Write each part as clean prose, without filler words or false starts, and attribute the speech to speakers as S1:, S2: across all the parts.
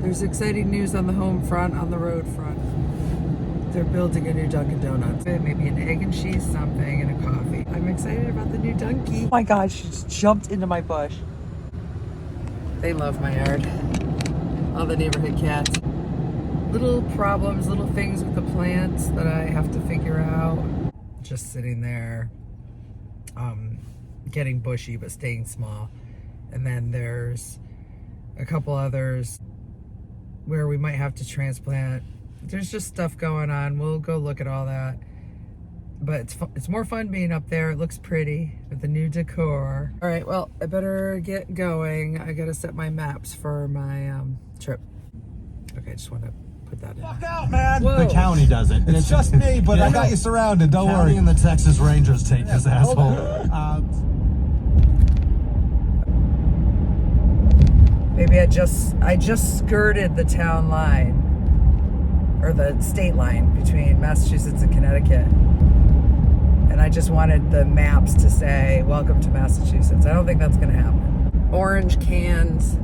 S1: There's exciting news on the home front, on the road front. They're building a new Dunkin' Donuts. Maybe an egg and cheese something and a coffee. I'm excited about the new Dunkin'. Oh my God, she just jumped into my bush. They love my yard. All the neighborhood cats. Little problems, little things with the plants that I have to figure out. Just sitting there, getting bushy but staying small. And then there's a couple others where we might have to transplant. There's just stuff going on. We'll go look at all that. But it's more fun being up there. It looks pretty with the new decor. All right, well, I better get going. I gotta set my maps for my trip. Okay, I just want to put that in.
S2: Fuck out, man!
S1: Whoa.
S2: The county does it. It's just me, but I got you surrounded. Don't worry. And the Texas Rangers take this asshole.
S1: Maybe I just skirted the town line. Or the state line between Massachusetts and Connecticut. And I just wanted the maps to say, welcome to Massachusetts. I don't think that's gonna happen. Orange cans,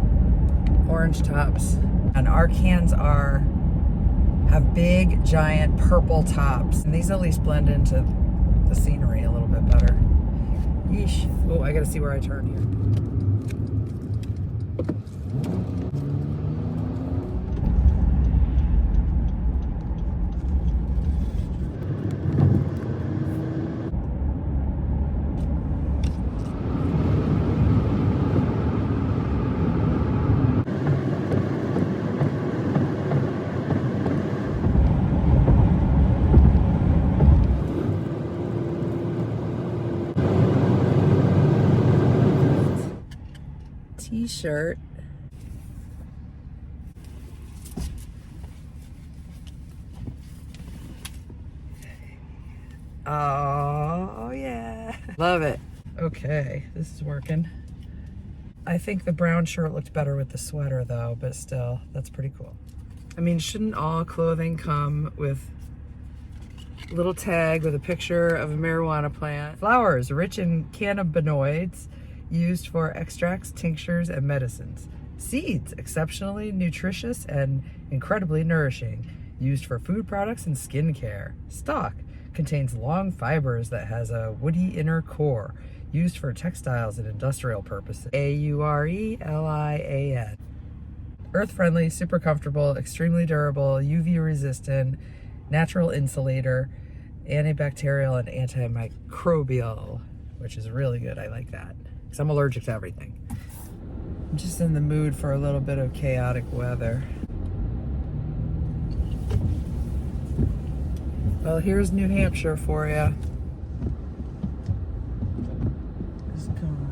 S1: orange tops. And our cans have big, giant purple tops. And these at least blend into the scenery a little bit better. Yeesh. Oh, I gotta see where I turn here. T-shirt. Oh yeah, love it. Okay, this is working. I think the brown shirt looked better with the sweater though, but still, that's pretty cool. I mean, shouldn't all clothing come with a little tag with a picture of a marijuana plant? Flowers rich in cannabinoids, used for extracts, tinctures, and medicines. Seeds, exceptionally nutritious and incredibly nourishing, used for food products and skincare. Stalk contains long fibers that has a woody inner core, used for textiles and industrial purposes. Aurelian. Earth-friendly, super comfortable, extremely durable, UV resistant, natural insulator, antibacterial, and antimicrobial, which is really good. I like that. I'm allergic to everything. I'm just in the mood for a little bit of chaotic weather. Well, here's New Hampshire for you. Just going